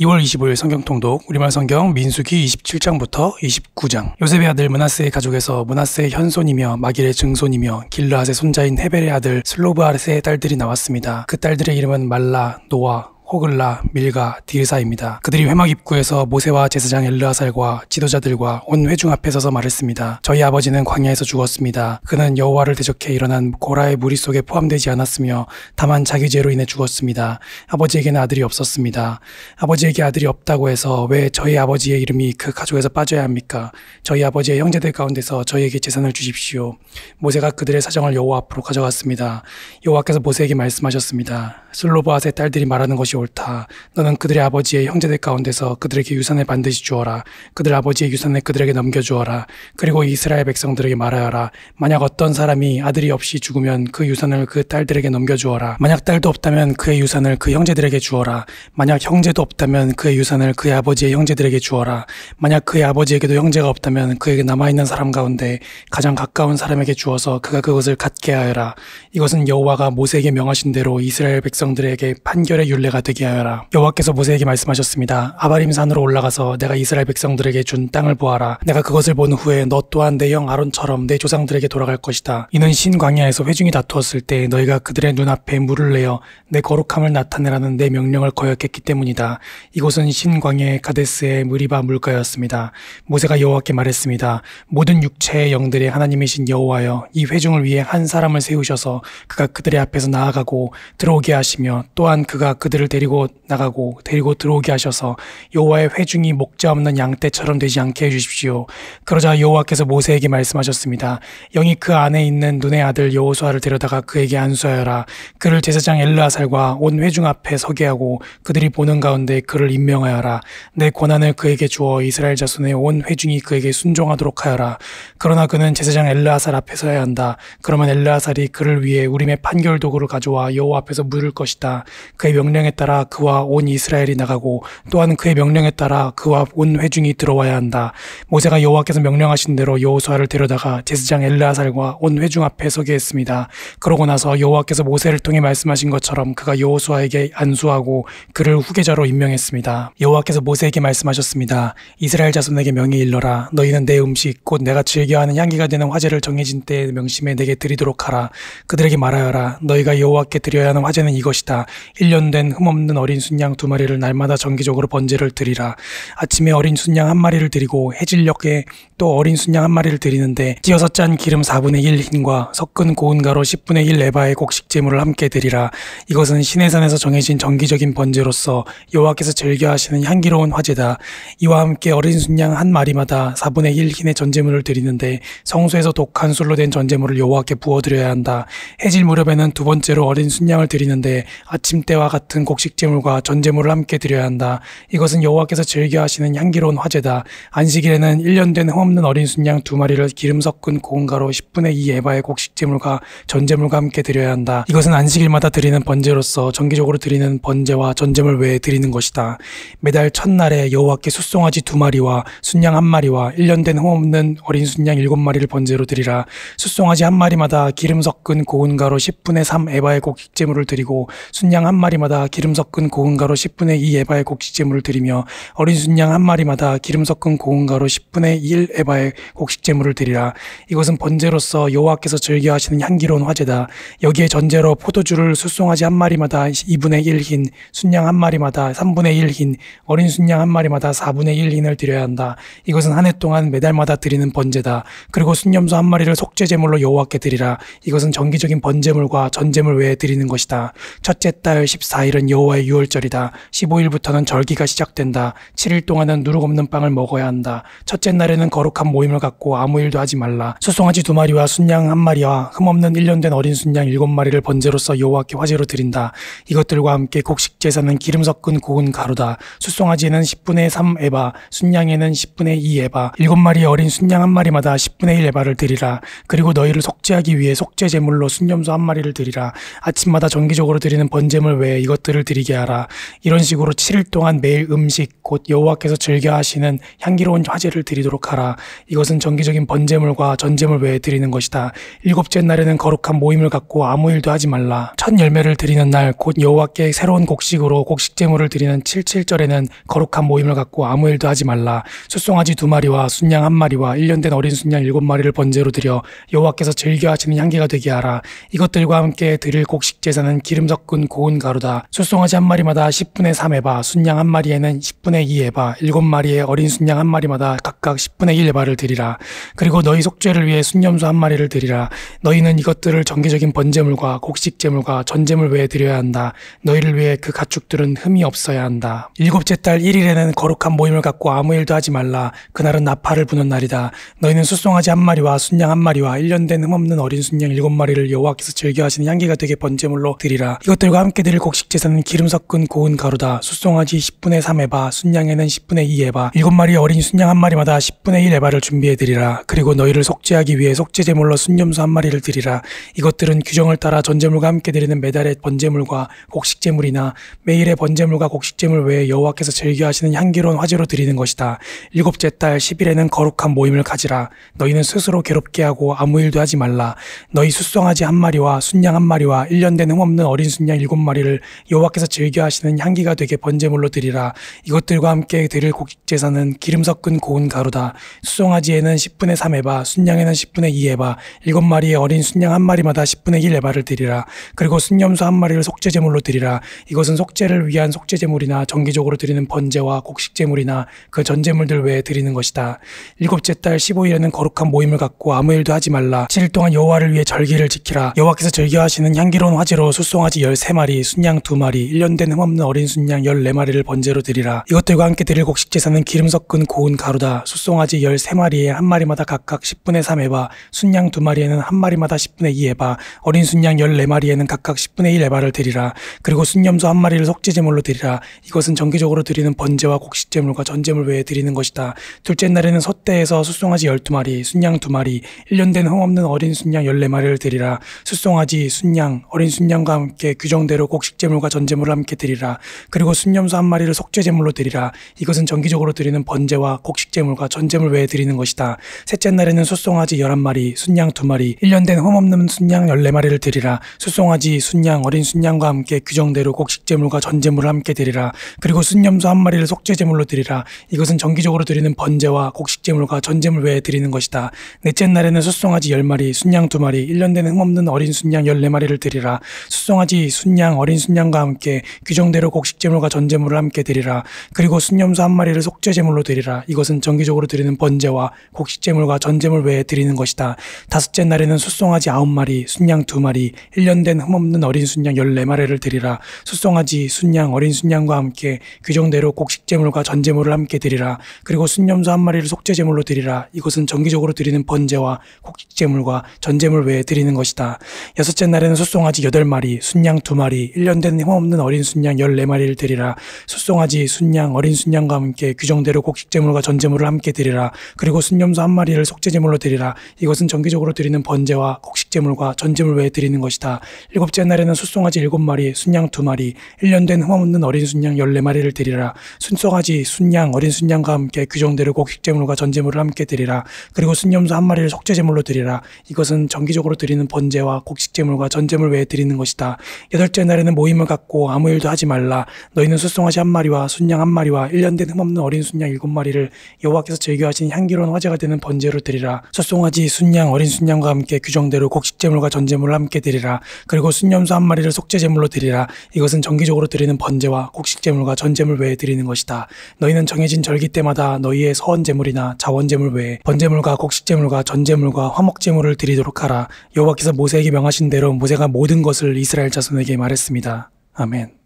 2월 25일 성경통독 우리말 성경 민수기 27장부터 29장. 요셉의 아들 므낫세의 가족에서 므낫세의 현손이며 마길의 증손이며 길르앗의 손자인 헤벨의 아들 슬로브앗의 딸들이 나왔습니다. 그 딸들의 이름은 말라, 노아, 호글라, 밀가, 딜사입니다. 그들이 회막 입구에서 모세와 제사장 엘르아살과 지도자들과 온 회중 앞에 서서 말했습니다. 저희 아버지는 광야에서 죽었습니다. 그는 여호와를 대적해 일어난 고라의 무리 속에 포함되지 않았으며 다만 자기 죄로 인해 죽었습니다. 아버지에게는 아들이 없었습니다. 아버지에게 아들이 없다고 해서 왜 저희 아버지의 이름이 그 가족에서 빠져야 합니까? 저희 아버지의 형제들 가운데서 저희에게 재산을 주십시오. 모세가 그들의 사정을 여호와 앞으로 가져갔습니다. 여호와께서 모세에게 말씀하셨습니다. 슬로브앗의 딸들이 말하는 것이 옳다. 너는 그들의 아버지의 형제들 가운데서 그들에게 유산을 반드시 주어라. 그들 아버지의 유산을 그들에게 넘겨주어라. 그리고 이스라엘 백성들에게 말하여라. 만약 어떤 사람이 아들이 없이 죽으면 그 유산을 그 딸들에게 넘겨주어라. 만약 딸도 없다면 그의 유산을 그 형제들에게 주어라. 만약 형제도 없다면 그의 유산을 그의 아버지의 형제들에게 주어라. 만약 그의 아버지에게도 형제가 없다면 그에게 남아있는 사람 가운데 가장 가까운 사람에게 주어서 그가 그것을 갖게 하여라. 이것은 여호와가 모세에게 명하신 대로 이스라엘 백성들에게 판결의 율례가 되게 하여라. 여호와께서 모세에게 말씀하셨습니다. 아바림 산으로 올라가서 내가 이스라엘 백성들에게 준 땅을 보아라. 내가 그것을 본 후에 너 또한 내 형 아론처럼 내 조상들에게 돌아갈 것이다. 이는 신 광야에서 회중이 다투었을 때 너희가 그들의 눈앞에 물을 내어 내 거룩함을 나타내라는 내 명령을 거역했기 때문이다. 이곳은 신 광야의 가데스의 무리바 물가였습니다. 모세가 여호와께 말했습니다. 모든 육체의 영들의 하나님이신 여호와여, 이 회중을 위해 한 사람을 세우셔서 그가 그들의 앞에서 나아가고 들어오게 하시며 또한 그가 그들을 데리고 나가고 데리고 들어오게 하셔서 여호와의 회중이 목자 없는 양떼처럼 되지 않게 해주십시오. 그러자 여호와께서 모세에게 말씀하셨습니다. 영이 그 안에 있는 눈의 아들 여호수아를 데려다가 그에게 안수하여라. 그를 제사장 엘르아살과 온 회중 앞에 서게 하고 그들이 보는 가운데 그를 임명하여라. 내 권한을 그에게 주어 이스라엘 자손의 온 회중이 그에게 순종하도록 하여라. 그러나 그는 제사장 엘르아살 앞에 서야 한다. 그러면 엘르아살이 그를 위해 우림의 판결 도구를 가져와 여호와 앞에서 물을 것이다. 그의 명령에 따라 그와 온 이스라엘이 나가고 또한 그의 명령에 따라 그와 온 회중이 들어와야 한다. 모세가 여호와께서 명령하신 대로 여호수아를 데려다가 제사장 엘르아살과 온 회중 앞에 서게 했습니다. 그러고 나서 여호와께서 모세를 통해 말씀하신 것처럼 그가 여호수아에게 안수하고 그를 후계자로 임명했습니다. 여호와께서 모세에게 말씀하셨습니다. 이스라엘 자손에게 명히 일러라. 너희는 내 음식 곧 내가 즐겨하는 향기가 되는 화제를 정해진 때에 명심해 내게 드리도록 하라. 그들에게 말하여라. 너희가 여호와께 드려야 하는 화제는 이것이다. 1년 된 흠없는 어린 순양 2마리를 날마다 정기적으로 번제를 드리라. 아침에 어린 순양 1마리를 드리고 해질녘에 또 어린 순양 1마리를 드리는데 찌어서 짠 기름 4분의 1 흰과 섞은 고운 가루 10분의 1 에바의 곡식 제물을 함께 드리라. 이것은 시내산에서 정해진 정기적인 번제로서 여호와께서 즐겨하시는 향기로운 화제다. 이와 함께 어린 순양 1마리마다 4분의 1 흰의 전제물을 드리는데 성소에서 독한 술로 된 전제물을 여호와께 부어드려야 한다. 해질 무렵에는 두 번째로 어린 순양을 드리는데 아침 때와 같은 곡식 제물과 전제물을 함께 드려야 한다. 이것은 여호와께서 즐겨하시는 향기로운 화제다. 안식일에는 1년 된 흠없는 어린 순양 2마리를 기름 섞은 고운 가루 10분의 2 에바의 곡식 제물과 전제물과 함께 드려야 한다. 이것은 안식일마다 드리는 번제로서 정기적으로 드리는 번제와 전제물 외에 드리는 것이다. 매달 첫날에 여호와께 숫송아지 2마리와 순양 1마리와 1년 된 흠없는 어린 순양 7마리를 번제로 드리라. 숫송아지 1마리마다 기름 섞은 고운 가루 10분의 3 에바의 곡식 제물을 드리고 순양 1마리마다 기름 섞은 고운 가루 10분의 2 에바의 곡식 제물을 드리며 어린 순양 1마리마다 기름 섞은 고운 가루 10분의 1 에바의 곡식 제물을 드리라. 이것은 번제로서 여호와께서 즐겨하시는 향기로운 화제다. 여기에 전제로 포도주를 숫송아지 1마리마다 2분의 1 흰, 순양 1마리마다 3분의 1 흰, 어린 순양 1마리마다 4분의 1 흰을 드려야 한다. 이것은 한 해 동안 매달마다 드리는 번제다. 그리고 순염소 1마리를 속죄 제물로 여호와께 드리라. 이것은 정기적인 번제물과 전제물 외에 드리는 것이다. 첫째 달 14일은 여호와의 유월절이다. 15일부터는 절기가 시작된다. 7일 동안은 누룩 없는 빵을 먹어야 한다. 첫째 날에는 거룩한 모임을 갖고 아무 일도 하지 말라. 숫송아지 2마리와 순양 1마리와 흠없는 1년 된 어린 순양 7마리를 번제로서 여호와께 화제로 드린다. 이것들과 함께 곡식 제사는 기름 섞은 고운 가루다. 숫송아지는 10분의 3 에바, 순양에는 10분의 2 에바, 7마리의 어린 순양 1마리마다 10분의 1 에바를 드리라. 그리고 너희를 속죄하기 위해 속죄 제물로 순염소 1마리를 드리라. 아침마다 정기적으로 드리는 번제물 외에 이것들을 드리라. 드리게 하라. 이런 식으로 7일 동안 매일 음식 곧 여호와께서 즐겨 하시는 향기로운 화제를 드리도록 하라. 이것은 정기적인 번제물과 전제물 외에 드리는 것이다. 일곱째 날에는 거룩한 모임을 갖고 아무 일도 하지 말라. 첫 열매를 드리는 날 곧 여호와께 새로운 곡식으로 곡식제물을 드리는 77절에는 거룩한 모임을 갖고 아무 일도 하지 말라. 숫송아지 2마리와 순양 1마리와 1년 된 어린 순양 7마리를 번제로 드려 여호와께서 즐겨 하시는 향기가 되게 하라. 이것들과 함께 드릴 곡식 제사는 기름 섞은 고운 가루다. 숫송아지 1마리마다 10분의 3에바, 순양 1마리에는 10분의 2에바, 7마리의 어린 순양 1마리마다 각각 10분의 1에바를 드리라. 그리고 너희 속죄를 위해 순염소 1마리를 드리라. 너희는 이것들을 정기적인 번제물과 곡식제물과 전제물 외에 드려야 한다. 너희를 위해 그 가축들은 흠이 없어야 한다. 일곱째 달 1일에는 거룩한 모임을 갖고 아무 일도 하지 말라. 그날은 나팔을 부는 날이다. 너희는 숫송아지 1마리와 순양 1마리와 1년 된 흠없는 어린 순양 7마리를 여호와께서 즐겨 하시는 향기가 되게 번제물로 드리라. 이것들과 함께 드릴 곡식 제사는 기름 섞은 고운 가루다. 숫송아지 10분의 3에바, 순양에는 10분의 2에바, 7마리의 어린 순양 1마리마다 10분의 1에바를 준비해 드리라. 그리고 너희를 속죄하기 위해 속죄제물로 순염소 1마리를 드리라. 이것들은 규정을 따라 전제물과 함께 드리는 매달의 번제물과 곡식제물이나 매일의 번제물과 곡식제물 외에 여호와께서 즐겨 하시는 향기로운 화제로 드리는 것이다. 일곱째 달 10일에는 거룩한 모임을 가지라. 너희는 스스로 괴롭게 하고 아무 일도 하지 말라. 너희 숫송아지 1마리와 순양 1마리와 1년 된 흠없는 어린 순양 7마리를 여호와께서 즐겨 하시는 향기가 되게 번제물로 드리라. 이것들과 함께 드릴 곡식제사는 기름 섞은 고운 가루다. 숫송아지에는 10분의 3에바, 순양에는 10분의 2에바, 7마리의 어린 순양 1마리마다 10분의 1에바를 드리라. 그리고 순염소 1마리를 속죄제물로 드리라. 이것은 속죄를 위한 속죄제물이나 정기적으로 드리는 번제와 곡식제물이나 그 전제물들 외에 드리는 것이다. 일곱째 달 15일에는 거룩한 모임을 갖고 아무 일도 하지 말라. 7일 동안 여호와를 위해 절기를 지키라. 여호와께서 즐겨 하시는 향기로운 화제로 숫송아지 13마리, 순양 2마리, 1년 된 흠없는 어린 순양 14마리를 번제로 드리라. 이것들과 함께 드릴 곡식 제사는 기름 섞은 고운 가루다. 숫송아지 13마리에 1마리마다 각각 10분의 3에바, 순양 2마리에는 1마리마다 10분의 2에바, 어린 순양 14마리에는 각각 10분의 1에바를 드리라. 그리고 순염소 1마리를 속죄제물로 드리라. 이것은 정기적으로 드리는 번제와 곡식제물과 전제물 외에 드리는 것이다. 둘째 날에는 솥대에서 숫송아지 12마리, 순양 2마리, 1년 된 흠없는 어린 순양 14마리를 드리라. 숫송아지, 순양, 어린 순양과 함께 규정대로 곡식제물과 전제물을 함께 드리라. 그리고 순염소 1마리를 속죄제물로 드리라. 이것은 정기적으로 드리는 번제와 곡식제물과 전제물 외에 드리는 것이다. 셋째 날에는 숫송아지 11마리, 순양 2마리, 1년 된 흠없는 순양 14마리를 드리라. 숫송아지, 순양, 어린 순양과 함께 규정대로 곡식제물과 전제물을 함께 드리라. 그리고 순염소 1마리를 속죄제물로 드리라. 이것은 정기적으로 드리는 번제와 곡식제물과 전제물 외에 드리는 것이다. 넷째 날에는 숫송아지 10마리, 순양 2마리, 1년 된 흠없는 어린 순양 14마리를 드리라. 숫송아지, 순양, 어린 순양과 함께 규정대로 곡식제물과 전제물을 함께 드리라. 그리고 순염소 1마리를 속죄제물로 드리라. 이것은 정기적으로 드리는 번제와 곡식제물과 전제물 외에 드리는 것이다. 다섯째 날에는 숫송아지 9마리, 순양 2마리, 1년 된 흠없는 어린 순양 14마리를 드리라. 숫송아지, 순양, 어린 순양과 함께 규정대로 곡식제물과 전제물을 함께 드리라. 그리고 순염소 1마리를 속죄제물로 드리라. 이것은 정기적으로 드리는 번제와 곡식제물과 전제물 외에 드리는 것이다. 여섯째 날에는 숫송아지 8마리, 순양 2마리, 1년 된 흠없는 어린 순양 14마리를 드리라. 숫송아지, 순양, 어린 순양과 함께 규정대로 곡식제물과 전제물을 함께 드리라. 그리고 순염소 1마리를 속죄제물로 드리라. 이것은 정기적으로 드리는 번제와 곡식제물과 전제물 외에 드리는 것이다. 일곱째 날에는 숫송아지 7마리, 순양 2마리, 1년 된 흠없는 어린 순양 14마리를 드리라. 숫송아지, 순양, 어린 순양과 함께 규정대로 곡식제물과 전제물을 함께 드리라. 그리고 순염소 1마리를 속죄제물로 드리라. 이것은 정기적으로 드리는 번제와 곡식제물과 전제물 외에 드리는 것이다. 여덟째 날에는 모임을 갖고 아무 일도 하지 말라. 너희는 숫송아지 1마리와 순양 1마리와 1년 된 흠없는 어린 순양 7마리를 여호와께서 즐겨 하신 향기로운 화제가 되는 번제로 드리라. 숫송아지, 순양, 어린 순양과 함께 규정대로 곡식제물과 전제물을 함께 드리라. 그리고 순염소 1마리를 속죄제물로 드리라. 이것은 정기적으로 드리는 번제와 곡식제물과 전제물 외에 드리는 것이다. 너희는 정해진 절기 때마다 너희의 서원제물이나 자원제물 외에 번제물과 곡식제물과 전제물과 화목제물을 드리도록 하라. 여호와께서 모세에게 명하신 대로 모세가 모든 것을 이스라엘 자손에게 말했습니다. 아멘.